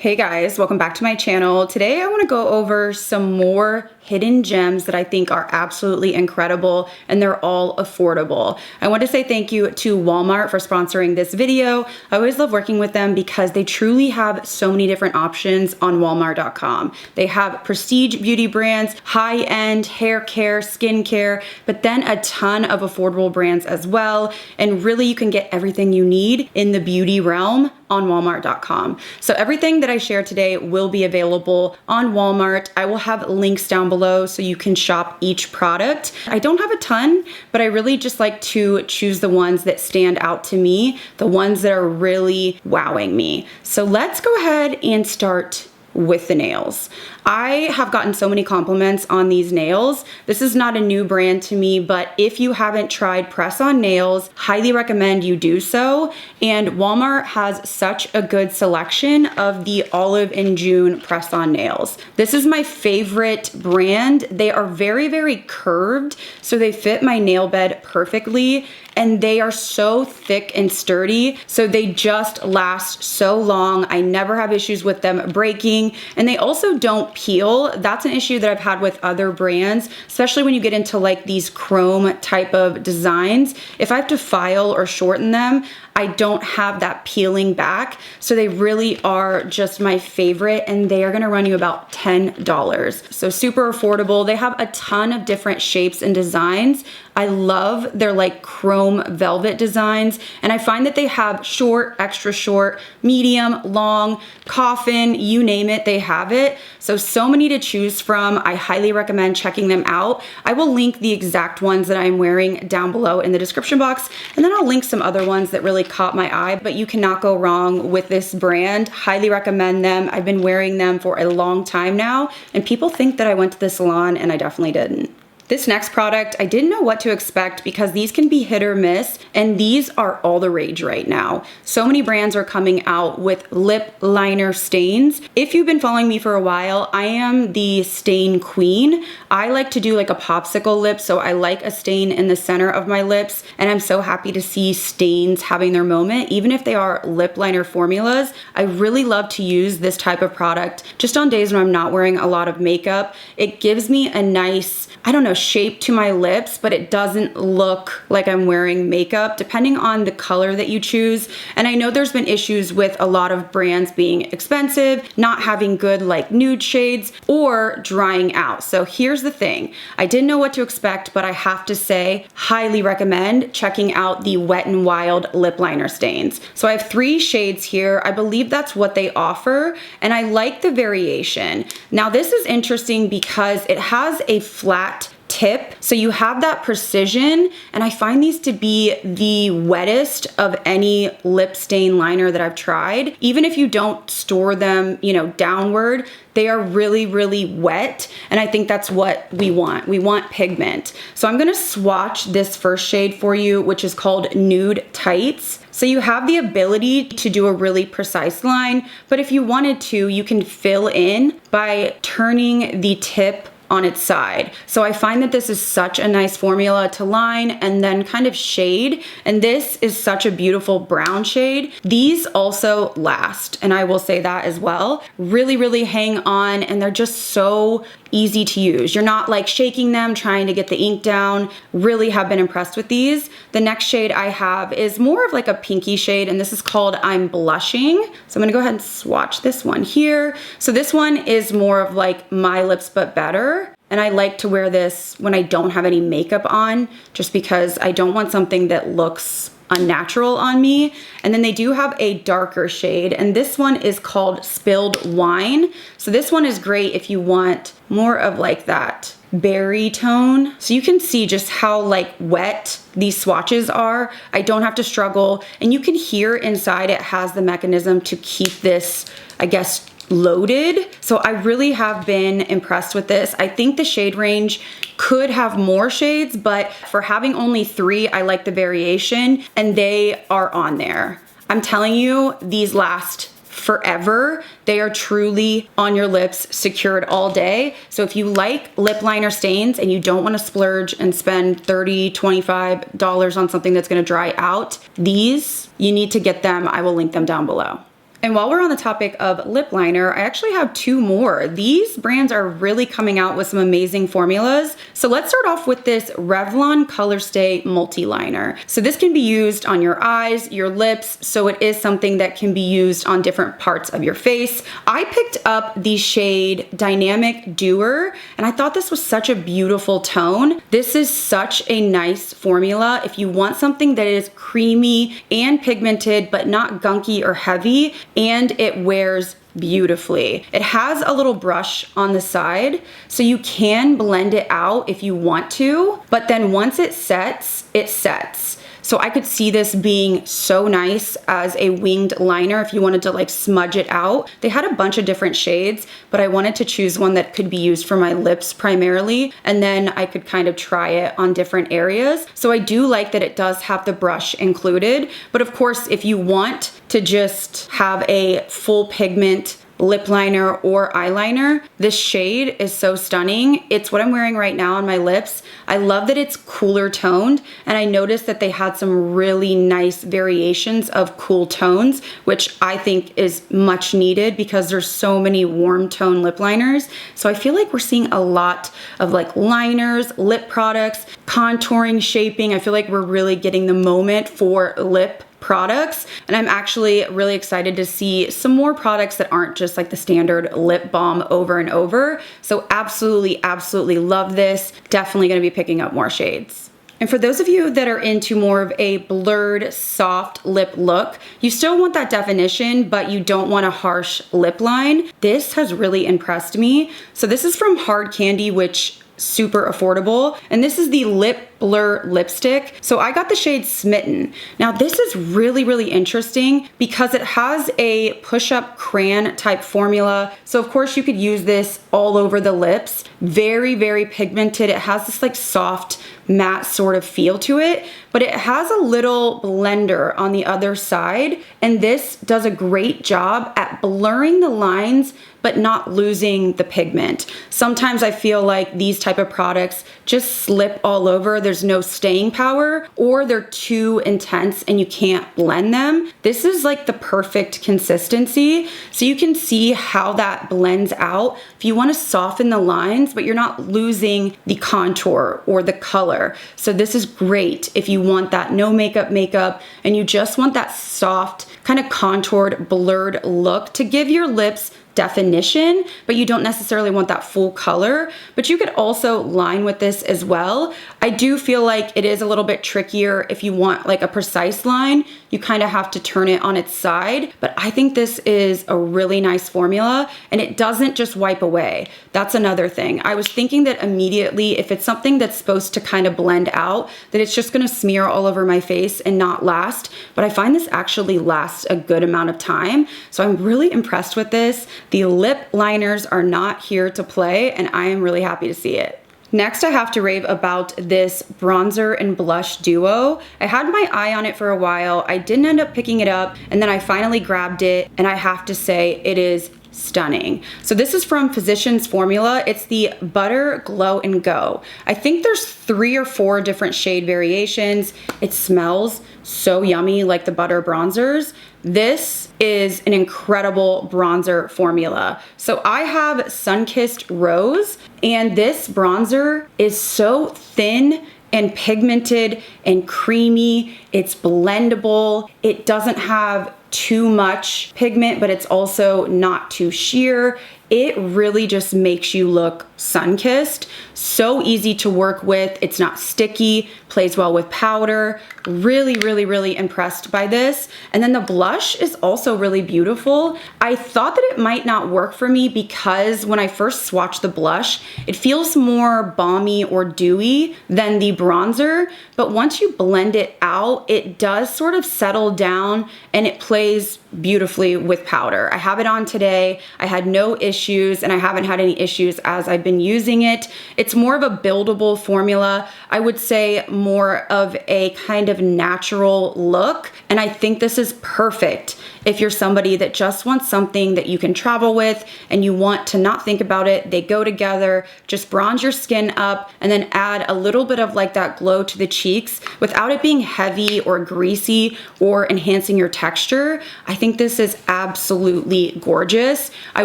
Hey guys, welcome back to my channel. Today I want to go over some more hidden gems that I think are absolutely incredible and they're all affordable. I want to say thank you to Walmart for sponsoring this video. I always love working with them because they truly have so many different options on walmart.com. They have prestige beauty brands, high-end hair care, skin care, but then a ton of affordable brands as well. And really you can get everything you need in the beauty realm on walmart.com. So everything that I share today will be available on Walmart. I will have links down below so you can shop each product. I don't have a ton, but I really just like to choose the ones that stand out to me, the ones that are really wowing me. So let's go ahead and start with the nails. I have gotten so many compliments on these nails. This is not a new brand to me, but if you haven't tried press-on nails, highly recommend you do so. And Walmart has such a good selection of the Olive and June press-on nails. This is my favorite brand. They are very, very curved, so they fit my nail bed perfectly. And they are so thick and sturdy, so they just last so long. I never have issues with them breaking, and they also don't peel. That's an issue that I've had with other brands, especially when you get into like these chrome type of designs. If I have to file or shorten them, I don't have that peeling back. So they really are just my favorite, and they are gonna run you about $10. So super affordable. They have a ton of different shapes and designs. I love their like chrome velvet designs, and I find that they have short, extra short, medium, long, coffin, you name it, they have it. So many to choose from. I highly recommend checking them out. I will link the exact ones that I'm wearing down below in the description box, and then I'll link some other ones that really caught my eye, but you cannot go wrong with this brand. Highly recommend them. I've been wearing them for a long time now, and people think that I went to the salon, and I definitely didn't. This next product, I didn't know what to expect because these can be hit or miss, and these are all the rage right now. So many brands are coming out with lip liner stains. If you've been following me for a while, I am the stain queen. I like to do like a popsicle lip, so I like a stain in the center of my lips, and I'm so happy to see stains having their moment, even if they are lip liner formulas. I really love to use this type of product just on days when I'm not wearing a lot of makeup. It gives me a nice, I don't know, shape to my lips, but it doesn't look like I'm wearing makeup, depending on the color that you choose. And I know there's been issues with a lot of brands being expensive, not having good like nude shades, or drying out. So here's the thing. I didn't know what to expect, but I have to say, highly recommend checking out the Wet n Wild lip liner stains. So I have 3 shades here. I believe that's what they offer, and I like the variation. Now this is interesting because it has a flat tip, so you have that precision, and I find these to be the wettest of any lip stain liner that I've tried. Even if you don't store them, you know, downward, they are really, really wet, and I think that's what we want. We want pigment. So I'm gonna swatch this first shade for you, which is called Nude Tights. So you have the ability to do a really precise line, but if you wanted to, you can fill in by turning the tip on its side. So I find that this is such a nice formula to line and then kind of shade. And this is such a beautiful brown shade. These also last, and I will say that as well. Really, really hang on, and they're just so easy to use. You're not like shaking them, trying to get the ink down. Really have been impressed with these. The next shade I have is more of like a pinky shade, and this is called I'm Blushing. So I'm gonna go ahead and swatch this one here. So this one is more of like My Lips But Better. And I like to wear this when I don't have any makeup on, just because I don't want something that looks unnatural on me. And then they do have a darker shade, and this one is called Spilled Wine. So this one is great if you want more of like that berry tone. So you can see just how like wet these swatches are. I don't have to struggle, and you can hear inside it has the mechanism to keep this, I guess, loaded. So I really have been impressed with this. I think the shade range could have more shades, but for having only 3, I like the variation, and they are on there. I'm telling you, these last forever. They are truly on your lips, secured all day. So if you like lip liner stains and you don't want to splurge and spend $30, $25 on something that's going to dry out, these, you need to get them. I will link them down below. And while we're on the topic of lip liner, I actually have two more. These brands are really coming out with some amazing formulas. So let's start off with this Revlon Color Stay Multi-Liner. So this can be used on your eyes, your lips, so it is something that can be used on different parts of your face. I picked up the shade Dynamic Doer, and I thought this was such a beautiful tone. This is such a nice formula if you want something that is creamy and pigmented, but not gunky or heavy, and it wears beautifully. It has a little brush on the side, so you can blend it out if you want to, but then once it sets, it sets. So I could see this being so nice as a winged liner if you wanted to like smudge it out. They had a bunch of different shades, but I wanted to choose one that could be used for my lips primarily, and then I could kind of try it on different areas. So I do like that it does have the brush included, but of course, if you want to just have a full pigment lip liner or eyeliner, this shade is so stunning. It's what I'm wearing right now on my lips. I love that it's cooler toned, and I noticed that they had some really nice variations of cool tones, which I think is much needed because there's so many warm tone lip liners. So I feel like we're seeing a lot of like liners, lip products, contouring, shaping. I feel like we're really getting the moment for lip products, and I'm actually really excited to see some more products that aren't just like the standard lip balm over and over. So absolutely love this. Definitely going to be picking up more shades. And for those of you that are into more of a blurred, soft lip look, you still want that definition, but you don't want a harsh lip line. This has really impressed me. So this is from Hard Candy, which super affordable, and this is the Lip Blur lipstick. So I got the shade Smitten. Now this is really interesting because it has a push-up crayon type formula. So of course you could use this all over the lips. Very pigmented. It has this like soft matte sort of feel to it, but it has a little blender on the other side, and this does a great job at blurring the lines but not losing the pigment. Sometimes I feel like these type of products just slip all over. There's no staying power, or they're too intense and you can't blend them. This is like the perfect consistency. So you can see how that blends out. If you want to soften the lines, but you're not losing the contour or the color. So this is great if you want that no makeup and you just want that soft, kind of contoured, blurred look to give your lips definition, but you don't necessarily want that full color. But you could also line with this as well. I do feel like it is a little bit trickier if you want like a precise line. You kind of have to turn it on its side, but I think this is a really nice formula, and it doesn't just wipe away. That's another thing. I was thinking that immediately, if it's something that's supposed to kind of blend out, that it's just going to smear all over my face and not last, but I find this actually lasts a good amount of time. So I'm really impressed with this. The lip liners are not here to play, and I am really happy to see it. Next, I have to rave about this bronzer and blush duo. I had my eye on it for a while. I didn't end up picking it up, and then I finally grabbed it, and I have to say it is stunning. So this is from Physicians Formula. It's the Butter Glow and Go. I think there's 3 or 4 different shade variations. It smells so yummy, like the butter bronzers. This is an incredible bronzer formula. So I have Sunkissed Rose, and this bronzer is so thin and pigmented and creamy. It's blendable. It doesn't have too much pigment, but it's also not too sheer. It really just makes you look sun-kissed. So easy to work with. It's not sticky, plays well with powder. Really impressed by this. And then the blush is also really beautiful. I thought that it might not work for me because when I first swatched the blush, it feels more balmy or dewy than the bronzer. But once you blend it out, it does sort of settle down and it plays beautifully with powder. I have it on today. I had no issues, and I haven't had any issues as I've been using it. It's more of a buildable formula. I would say more of a kind of natural look. And I think this is perfect if you're somebody that just wants something that you can travel with and you want to not think about it. They go together. Just bronze your skin up and then add a little bit of like that glow to the cheeks without it being heavy or greasy or enhancing your texture. bronzer, I think this is absolutely gorgeous. I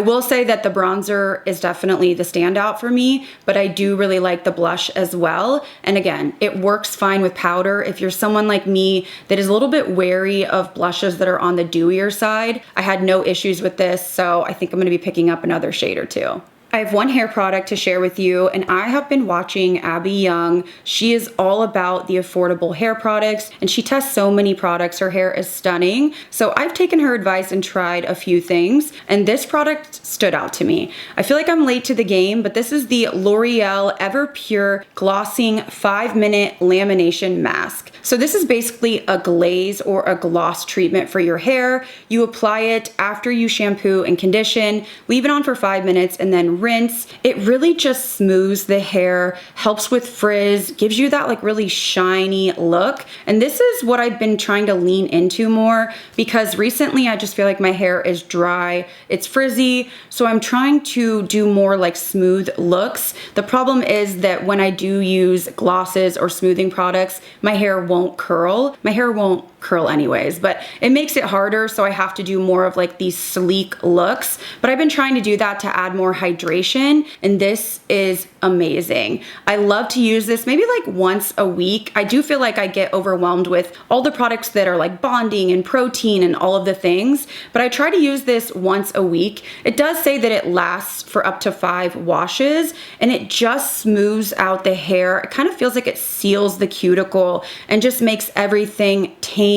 will say that the bronzer is definitely the standout for me, but I do really like the blush as well. And again, it works fine with powder. If you're someone like me that is a little bit wary of blushes that are on the dewier side, I had no issues with this, so I think I'm gonna be picking up another shade or two. I have one hair product to share with you, and I have been watching Abby Young. She is all about the affordable hair products, and she tests so many products. Her hair is stunning. So I've taken her advice and tried a few things, and this product stood out to me. I feel like I'm late to the game, but this is the L'Oreal Ever Pure Glossing 5-Minute Lamination Mask. So this is basically a glaze or a gloss treatment for your hair. You apply it after you shampoo and condition, leave it on for 5 minutes, and then rinse. It really just smooths the hair, helps with frizz, gives you that like really shiny look. And this is what I've been trying to lean into more, because recently I just feel like my hair is dry, it's frizzy, so I'm trying to do more like smooth looks. The problem is that when I do use glosses or smoothing products, my hair won't curl. My hair won't curl anyways, but it makes it harder, so I have to do more of like these sleek looks. But I've been trying to do that to add more hydration, and this is amazing. I love to use this maybe like once a week. I do feel like I get overwhelmed with all the products that are like bonding and protein and all of the things, but I try to use this once a week. It does say that it lasts for up to 5 washes, and it just smooths out the hair. It kind of feels like it seals the cuticle and just makes everything tamed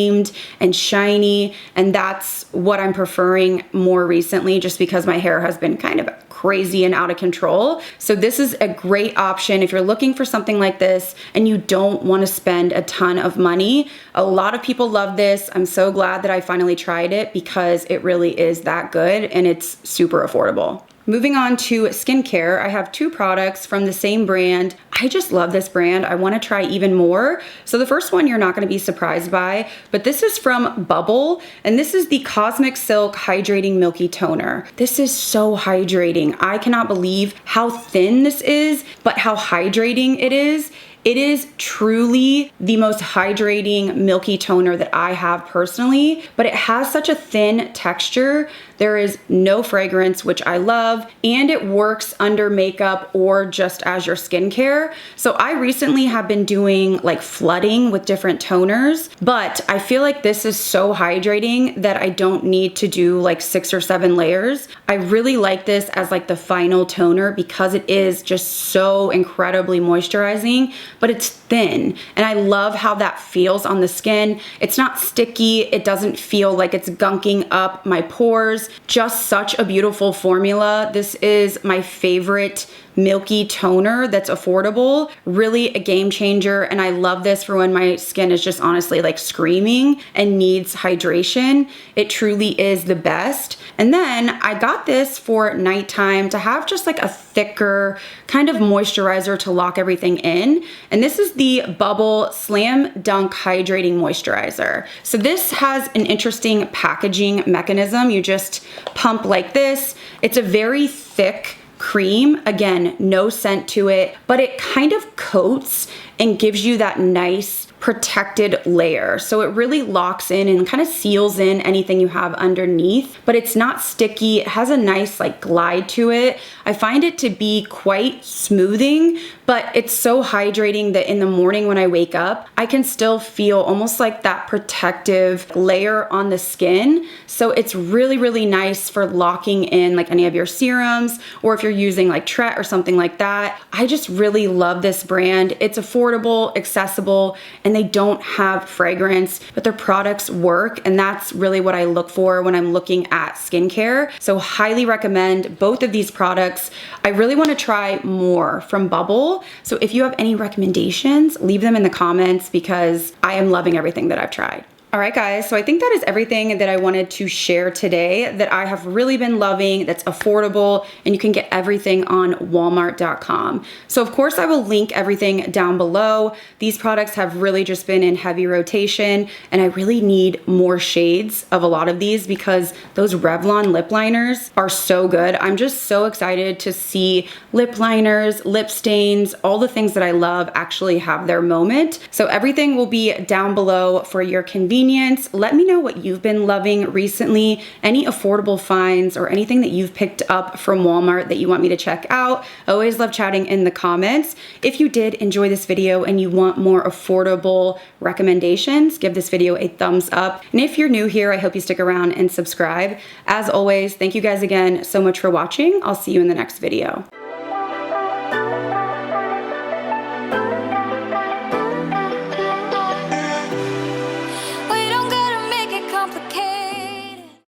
and shiny, and that's what I'm preferring more recently, just because my hair has been kind of crazy and out of control. So this is a great option if you're looking for something like this and you don't want to spend a ton of money. A lot of people love this. I'm so glad that I finally tried it, because it really is that good and it's super affordable. Moving on to skincare, I have 2 products from the same brand. I just love this brand. I want to try even more. So the first one you're not going to be surprised by, but this is from Bubble, and this is the Cosmic Silk Hydrating Milky Toner. This is so hydrating. I cannot believe how thin this is, but how hydrating it is. It is truly the most hydrating milky toner that I have personally, but it has such a thin texture. There is no fragrance, which I love, and it works under makeup or just as your skincare. So I recently have been doing like flooding with different toners, but I feel like this is so hydrating that I don't need to do like 6 or 7 layers. I really like this as like the final toner because it is just so incredibly moisturizing, but it's thin, and I love how that feels on the skin. It's not sticky. It doesn't feel like it's gunking up my pores. Just such a beautiful formula. This is my favorite milky toner that's affordable. Really a game changer, and I love this for when my skin is just honestly like screaming and needs hydration. It truly is the best. And then I got this for nighttime to have just like a thicker kind of moisturizer to lock everything in. And this is the Bubble Slam Dunk Hydrating Moisturizer. So this has an interesting packaging mechanism. You just pump like this. It's a very thick cream. Again, no scent to it, but it kind of coats and gives you that nice protected layer. So it really locks in and kind of seals in anything you have underneath, but it's not sticky. It has a nice like glide to it. I find it to be quite smoothing, but it's so hydrating that in the morning when I wake up, I can still feel almost like that protective layer on the skin. So it's really, really nice for locking in like any of your serums, or if you're using like Tret or something like that. I just really love this brand. It's affordable, accessible, and they don't have fragrance, but their products work, and that's really what I look for when I'm looking at skincare. So highly recommend both of these products. I really want to try more from Bubble. So if you have any recommendations, leave them in the comments, because I am loving everything that I've tried. All right, guys, so I think that is everything that I wanted to share today that I have really been loving, that's affordable, and you can get everything on walmart.com. So of course I will link everything down below. These products have really just been in heavy rotation, and I really need more shades of a lot of these because those Revlon lip liners are so good. I'm just so excited to see lip liners, lip stains, all the things that I love actually have their moment. So everything will be down below for your convenience. convenience. Let me know what you've been loving recently, any affordable finds or anything that you've picked up from Walmart that you want me to check out. I always love chatting in the comments. If you did enjoy this video and you want more affordable recommendations, give this video a thumbs up. And if you're new here, I hope you stick around and subscribe. As always, thank you guys again so much for watching. I'll see you in the next video.